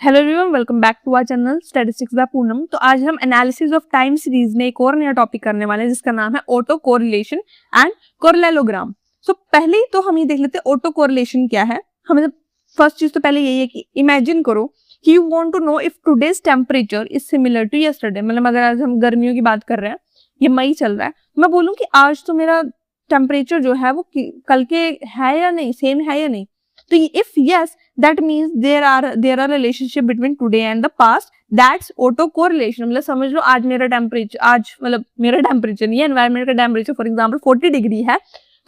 Hello everyone, welcome back to our channel statistics by Poonam. तो आज हम एनालिसिस ऑफ टाइम सीरीज में एक और नया टॉपिक करने वाले हैं जिसका नाम है ऑटो कोरिलेशन एंड कोरिलेलोग्राम। सो पहले ही तो हम ये देख लेते हैं ऑटो कोरिलेशन क्या है। हमें फर्स्ट चीज तो पहले यही है कि इमेजिन करो कि you want to know if today's temperature is similar to yesterday. मतलब अगर आज हम गर्मियों की बात कर रहे हैं, ये मई चल रहा है, मैं बोलूँ कि आज तो मेरा टेम्परेचर जो है वो कल के है या नहीं, सेम है या नहीं। तो if yes, that means there are relationship between today and the past, that's auto correlation। मतलब समझ लो आज मेरा टेम्परेचर, आज मतलब मेरा टेम्परेचर नहीं है, एनवायरमेंट का टेम्परेचर फॉर एग्जांपल 40 डिग्री है,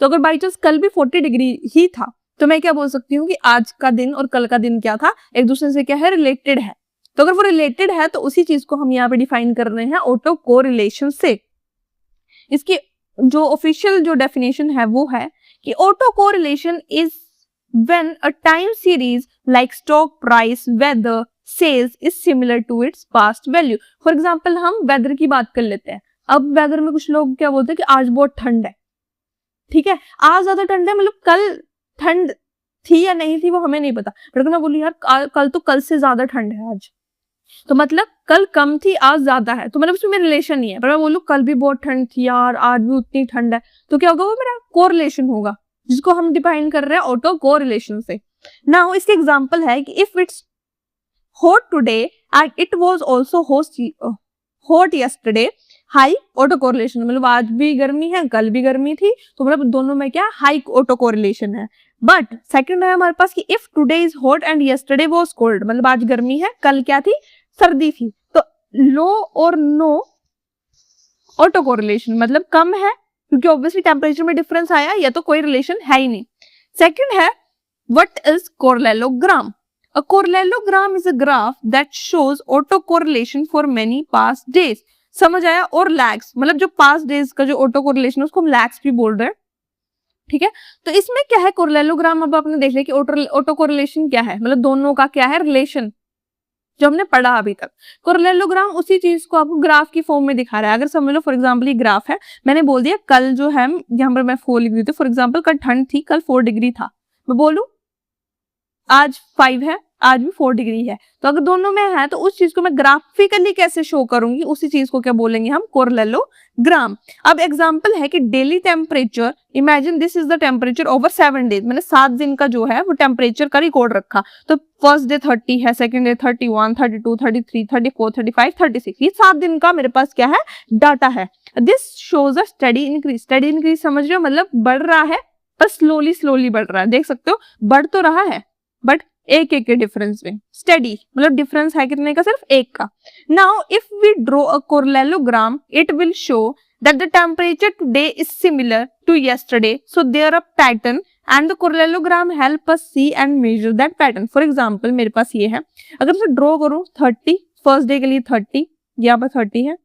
तो अगर बाई चांस कल भी 40 डिग्री ही था तो मैं क्या बोल सकती हूँ कि आज का दिन और कल का दिन क्या था, एक दूसरे से क्या है, रिलेटेड है। तो अगर वो रिलेटेड है तो उसी चीज को हम यहाँ पे डिफाइन कर रहे हैं ऑटो कोरिलेशन से। इसकी जो ऑफिशियल जो डेफिनेशन है वो है कि auto correlation is when a time series like stock price, weather, sales is similar to its past value। For example, हम weather की बात कर लेते हैं। अब weather में कुछ लोग क्या बोलते हैं कि आज बहुत ठंड है, ठीक है, आज ज्यादा ठंड है, मतलब कल ठंड थी या नहीं थी वो हमें नहीं पता, पर अगर मैं बोलूं यार कल तो कल से ज्यादा ठंड है आज, तो मतलब कल कम थी आज ज्यादा है, तो मतलब उसमें रिलेशन नहीं है। पर मैं बोलूं कल भी बहुत ठंड थी यार, आज भी उतनी ठंड है, तो क्या होगा, वो मेरा कोरिलेशन होगा, जिसको हम डिफाइन कर रहे हैं ऑटो कोरिलेशन से। नाउ इसके एग्जांपल है कि if it's hot today and it was also hot yesterday, high auto correlation. मतलब आज भी गर्मी है, कल भी गर्मी थी, तो मतलब दोनों में क्या हाई ऑटो कोरिलेशन है। बट सेकंड है हमारे पास कि if today is hot and yesterday was cold, मतलब आज गर्मी है, कल क्या थी, सर्दी थी, तो लो और नो ऑटो कोरिलेशन, मतलब कम है क्योंकि ऑब्वियसली टेम्परेचर में डिफरेंस आया, या तो कोई रिलेशन है ही नहीं। सेकंड है what is correlogram. A correlogram is a graph that shows auto correlation for many past days. समझ आया। और लैग्स, मतलब जो पास्ट डेज का जो ऑटो कोरिलेशन है उसको हम लैग्स भी बोल रहे हैं, ठीक है। तो इसमें क्या है कोरिलेलोग्राम, अब आपने देख लिया कि ऑटो कोरिलेशन क्या है, मतलब दोनों का क्या है रिलेशन, जो हमने पढ़ा अभी तक। कोरिलेलोग्राम उसी चीज को आपको ग्राफ की फॉर्म में दिखा रहा है। अगर समझ लो फॉर एग्जांपल ये ग्राफ है, मैंने बोल दिया कल जो है, यहाँ पर मैं 4 लिख दी थी, फॉर एग्जांपल कल ठंड थी, कल 4 डिग्री था, मैं बोलूं आज 5 है, आज भी 4 डिग्री है, तो अगर दोनों में है तो उस चीज को मैं ग्राफिकली कैसे शो करूंगी, उसी चीज को क्या बोलेंगे हम, कोरिलेलोग्राम। अब एग्जांपल है कि daily temperature, imagine this is the temperature over 7 days, मैंने 7 दिन का जो है वो टेम्परेचर का रिकॉर्ड रखा। तो फर्स्ट डे 30 है, सेकंड डे 31, 32, 33, 34, 35, 36, ये 7 दिन का मेरे पास क्या है, डाटा है। This shows a study increase. Study increase समझ रहे हो, मतलब बढ़ रहा है पर स्लोली बढ़ रहा है, देख सकते हो बढ़ तो रहा है बट एक के डिफरेंस में। स्टडी मतलब डिफरेंस है कितने का, सिर्फ एक का। Now if we draw a correlogram, it will show that the temperature today is similar to yesterday, so there a pattern and the correlogram help us see and measure that pattern. For example मेरे पास ये है, अगर मैं draw करूं 30 first day के लिए 30, यहाँ पर 30 है,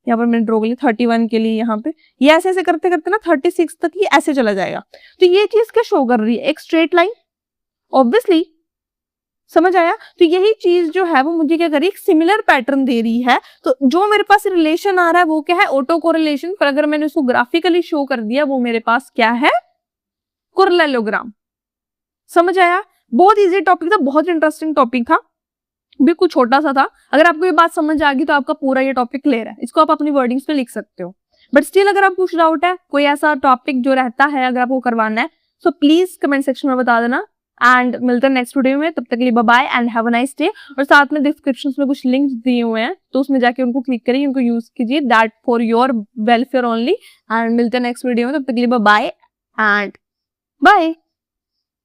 यहाँ पर मैंने ड्रॉ के लिए 31 के लिए, यहाँ पे ये ऐसे करते करते ना 36 तक ये ऐसे चला जाएगा। तो ये चीज क्या शो कर रही है, एक स्ट्रेट लाइन, ऑब्वियसली, समझ आया। तो यही चीज जो है वो मुझे क्या करी, एक सिमिलर पैटर्न दे रही है। तो जो मेरे पास रिलेशन आ रहा है वो क्या है, ऑटो कोरिलेशन। पर अगर मैंने उसको ग्राफिकली शो कर दिया, वो मेरे पास क्या है, कोरिलेलोग्राम। समझ आया। बहुत इजी टॉपिक था, बहुत इंटरेस्टिंग टॉपिक था, बिल्कुल छोटा सा था। अगर आपको ये बात समझ आ गई तो आपका पूरा ये टॉपिक क्लियर है, इसको आप अपनी वर्डिंग्स में लिख सकते हो। बट स्टिल अगर आप कुछ डाउट है, कोई ऐसा टॉपिक जो रहता है अगर आपको करवाना है, सो प्लीज कमेंट सेक्शन में बता देना। एंड मिलते हैं नेक्स्ट वीडियो में, तब तक के लिए bye bye and have a nice day. और साथ में डिस्क्रिप्शन में कुछ लिंक्स दिए हुए हैं, तो उसमें जाके उनको क्लिक करिए, उनको यूज कीजिए, that for your welfare only. And मिलते हैं नेक्स्ट वीडियो में, तब तक के लिए बाय बाय एंड बाय।